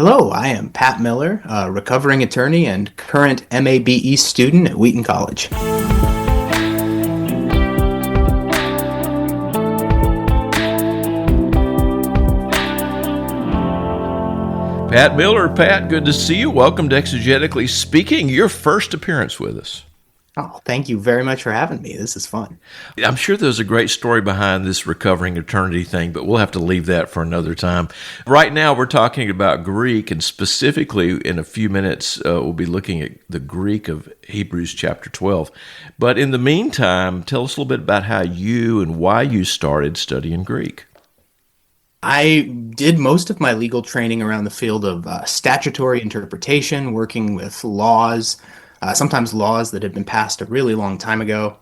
Hello, I am Pat Miller, a recovering attorney and current MABE student at Wheaton College. Pat Miller, Pat, good to see you. Welcome to Exegetically Speaking, your first appearance with us. Oh, thank you very much for having me. This is fun. I'm sure there's a great story behind this recovering eternity thing, but we'll have to leave that for another time. Right now, we're talking about Greek, and specifically in a few minutes, we'll be looking at the Greek of Hebrews chapter 12. But in the meantime, tell us a little bit about how you and why you started studying Greek. I did most of my legal training around the field of statutory interpretation, working with laws, sometimes laws that had been passed a really long time ago.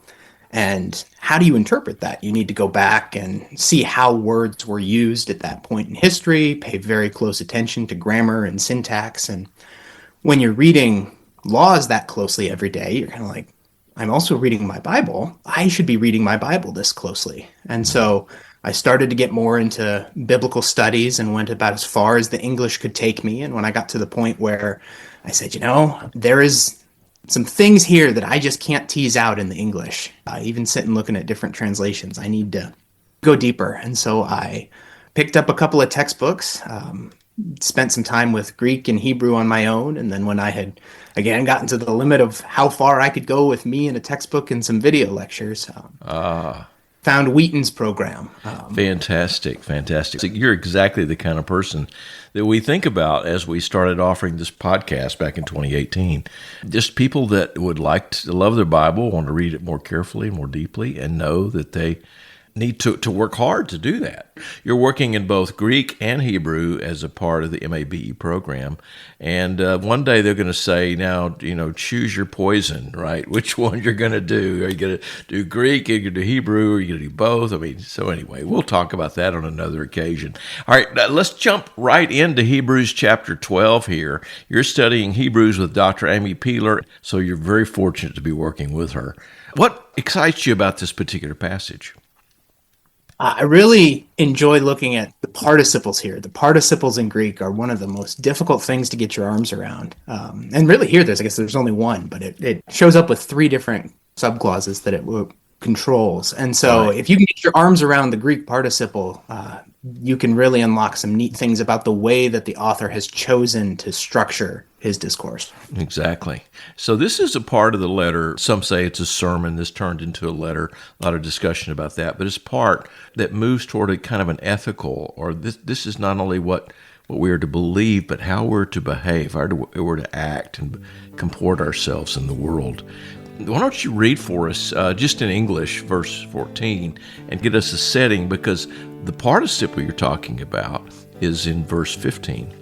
And how do you interpret that? You need to go back and see how words were used at that point in history, pay very close attention to grammar and syntax. And when you're reading laws that closely every day, you're kind of like, I'm also reading my Bible. I should be reading my Bible this closely. And so I started to get more into biblical studies and went about as far as the English could take me. And when I got to the point where I said, there is some things here that I just can't tease out in the English, even sitting looking at different translations, I need to go deeper. And so I picked up a couple of textbooks, spent some time with Greek and Hebrew on my own. And then when I had, again, gotten to the limit of how far I could go with me and a textbook and some video lectures, found Wheaton's program. Fantastic. You're exactly the kind of person that we think about as we started offering this podcast back in 2018. Just people that would like to love their Bible, want to read it more carefully, more deeply, and know that they need to work hard to do that. You're working in both Greek and Hebrew as a part of the MABE program. And one day they're going to say, now, choose your poison, right? Which one you're going to do? Are you going to do Greek? Are you going to do Hebrew? Are you going to do both? So anyway, we'll talk about that on another occasion. All right, let's jump right into Hebrews chapter 12 here. You're studying Hebrews with Dr. Amy Peeler, so you're very fortunate to be working with her. What excites you about this particular passage? I really enjoy looking at the participles here. The participles in Greek are one of the most difficult things to get your arms around. And really here, there's only one, but it shows up with three different subclauses that it controls. And so if you can get your arms around the Greek participle, you can really unlock some neat things about the way that the author has chosen to structure his discourse. Exactly. So this is a part of the letter. Some say it's a sermon. This turned into a letter. A lot of discussion about that. But it's part that moves toward a kind of an ethical, or this is not only what we are to believe, but how we're to behave, how we're to act and comport ourselves in the world. Why don't you read for us, just in English, verse 14, and get us a setting, because the participle you're talking about is in verse 15.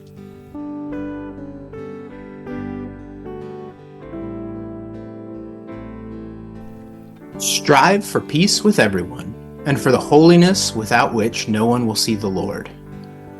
Strive for peace with everyone, and for the holiness without which no one will see the Lord.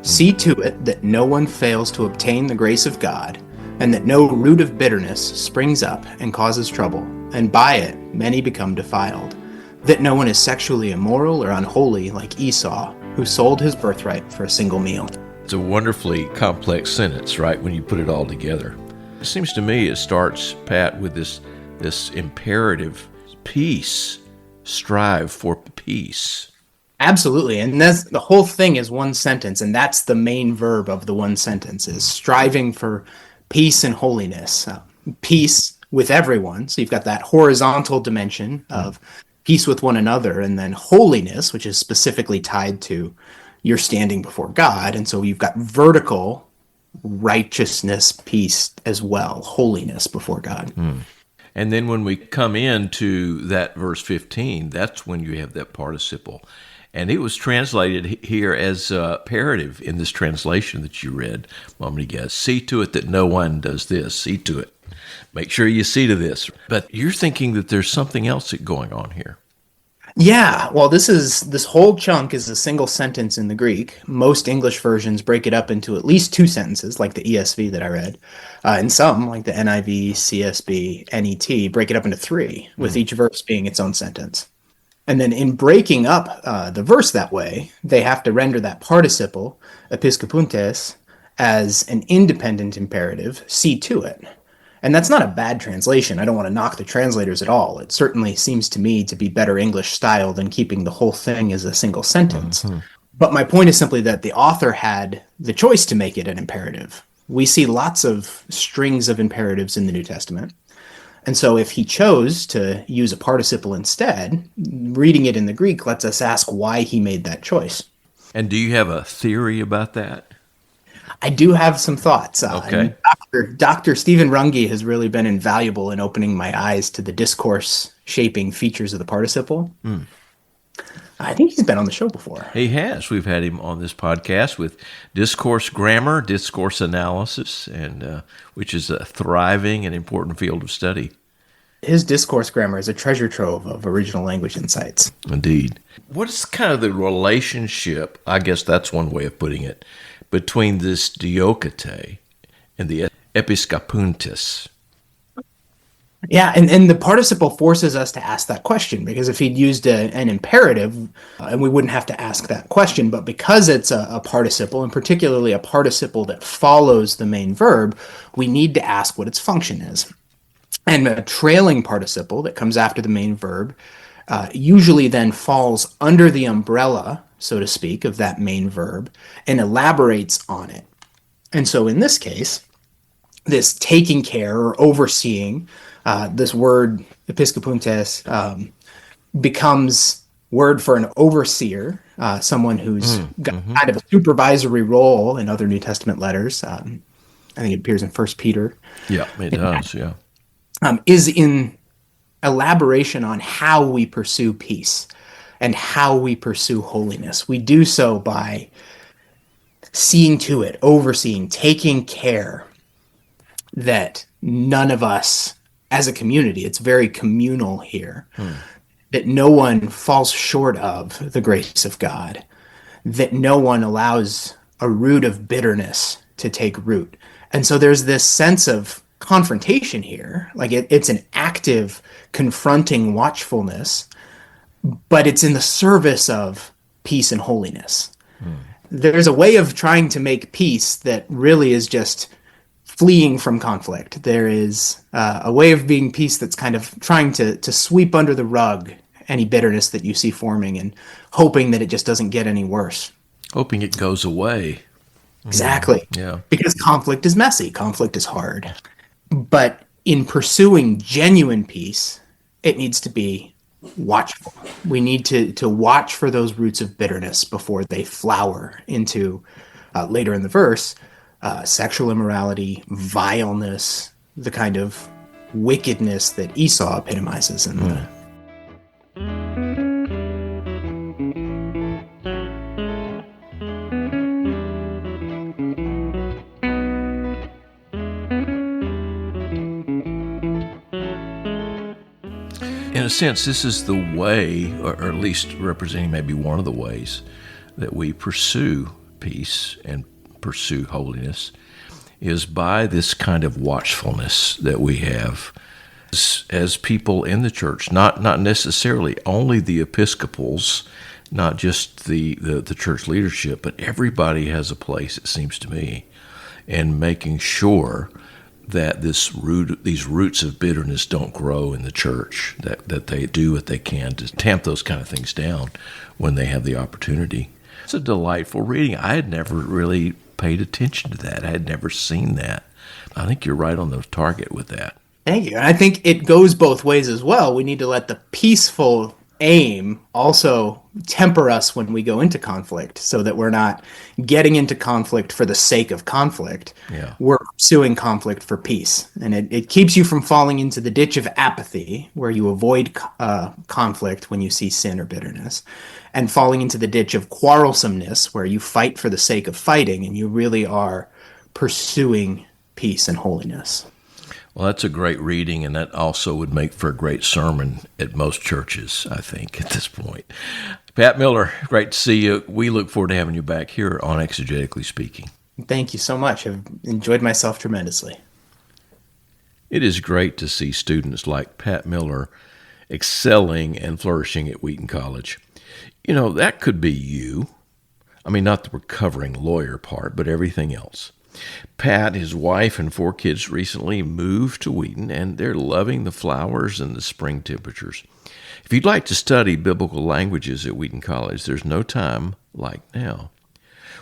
See to it that no one fails to obtain the grace of God, and that no root of bitterness springs up and causes trouble, and by it many become defiled, that no one is sexually immoral or unholy like Esau, who sold his birthright for a single meal. It's a wonderfully complex sentence, right, when you put it all together. It seems to me it starts, Pat, with this imperative: peace. Strive for peace. Absolutely. And that's the whole thing is one sentence, and that's the main verb of the one sentence, is striving for peace and holiness. Peace with everyone. So you've got that horizontal dimension of peace with one another, and then holiness, which is specifically tied to your standing before God. And so you've got vertical righteousness, peace as well, holiness before God. And then when we come into that verse 15, that's when you have that participle. And it was translated here as imperative in this translation that you read a moment ago. See to it that no one does this. See to it. Make sure you see to this. But you're thinking that there's something else going on here. Yeah, well, this whole chunk is a single sentence in the Greek. Most English versions break it up into at least two sentences, like the ESV that I read. And some, like the NIV, CSB, NET, break it up into three, with each verse being its own sentence. And then in breaking up the verse that way, they have to render that participle, episkopuntes, as an independent imperative, see to it. And that's not a bad translation. I don't want to knock the translators at all. It certainly seems to me to be better English style than keeping the whole thing as a single sentence. Hmm. But my point is simply that the author had the choice to make it an imperative. We see lots of strings of imperatives in the New Testament. And so if he chose to use a participle instead, reading it in the Greek lets us ask why he made that choice. And do you have a theory about that? I do have some thoughts. Okay. Dr. Stephen Runge has really been invaluable in opening my eyes to the discourse shaping features of the participle. I think he's been on the show before. He has. We've had him on this podcast with discourse grammar, discourse analysis, and which is a thriving and important field of study. His discourse grammar is a treasure trove of original language insights. Indeed. What's kind of the relationship, I guess that's one way of putting it, between this diokete and the episkapuntis? Yeah, and the participle forces us to ask that question, because if he'd used an imperative, and we wouldn't have to ask that question, but because it's a participle, and particularly a participle that follows the main verb, we need to ask what its function is. And a trailing participle that comes after the main verb usually then falls under the umbrella, so to speak, of that main verb and elaborates on it. And so in this case, this taking care or overseeing, this word episkopuntes becomes word for an overseer, someone who's got kind of a supervisory role in other New Testament letters. I think it appears in First Peter. Yeah, it does, yeah. Is in elaboration on how we pursue peace and how we pursue holiness. We do so by seeing to it, overseeing, taking care that none of us as a community, it's very communal here, that no one falls short of the grace of God, that no one allows a root of bitterness to take root. And so there's this sense of confrontation here. Like it's an active, confronting watchfulness, but it's in the service of peace and holiness. There's a way of trying to make peace that really is just fleeing from conflict. There is a way of being peace that's kind of trying to sweep under the rug any bitterness that you see forming and hoping that it just doesn't get any worse. Hoping it goes away. Exactly. Yeah. Because conflict is messy. Conflict is hard. But in pursuing genuine peace, it needs to be watchful. We need to watch for those roots of bitterness before they flower into, later in the verse, sexual immorality, vileness, the kind of wickedness that Esau epitomizes in the. In a sense, this is the way, or at least representing maybe one of the ways, that we pursue peace and pursue holiness, is by this kind of watchfulness that we have as people in the church, not necessarily only the Episcopals, not just the church leadership, but everybody has a place, it seems to me, in making sure that these roots of bitterness don't grow in the church, that they do what they can to tamp those kind of things down when they have the opportunity. It's a delightful reading. I had never really paid attention to that. I had never seen that. I think you're right on the target with that. Thank you. And I think it goes both ways as well. We need to let the peaceful aim also temper us when we go into conflict, so that we're not getting into conflict for the sake of conflict. Yeah. We're pursuing conflict for peace. And it keeps you from falling into the ditch of apathy, where you avoid conflict when you see sin or bitterness, and falling into the ditch of quarrelsomeness, where you fight for the sake of fighting and you really are pursuing peace and holiness. Well, that's a great reading, and that also would make for a great sermon at most churches, I think, at this point. Pat Miller, great to see you. We look forward to having you back here on Exegetically Speaking. Thank you so much. I've enjoyed myself tremendously. It is great to see students like Pat Miller excelling and flourishing at Wheaton College. You know, that could be you. I mean, not the recovering lawyer part, but everything else. Pat, his wife, and 4 kids recently moved to Wheaton, and they're loving the flowers and the spring temperatures. If you'd like to study biblical languages at Wheaton College, there's no time like now.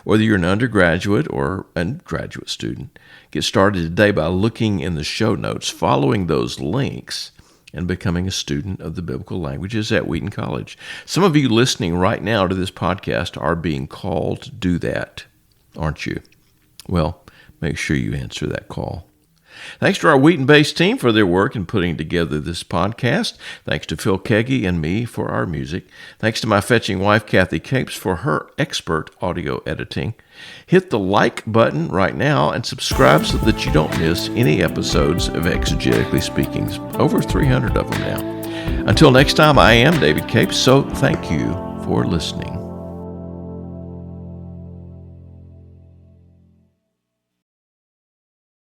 Whether you're an undergraduate or a graduate student, get started today by looking in the show notes, following those links, and becoming a student of the biblical languages at Wheaton College. Some of you listening right now to this podcast are being called to do that, aren't you? Well, make sure you answer that call. Thanks to our Wheaton-based team for their work in putting together this podcast. Thanks to Phil Keggy and me for our music. Thanks to my fetching wife, Kathy Capes, for her expert audio editing. Hit the like button right now and subscribe so that you don't miss any episodes of Exegetically Speaking. Over 300 of them now. Until next time, I am David Capes, so thank you for listening.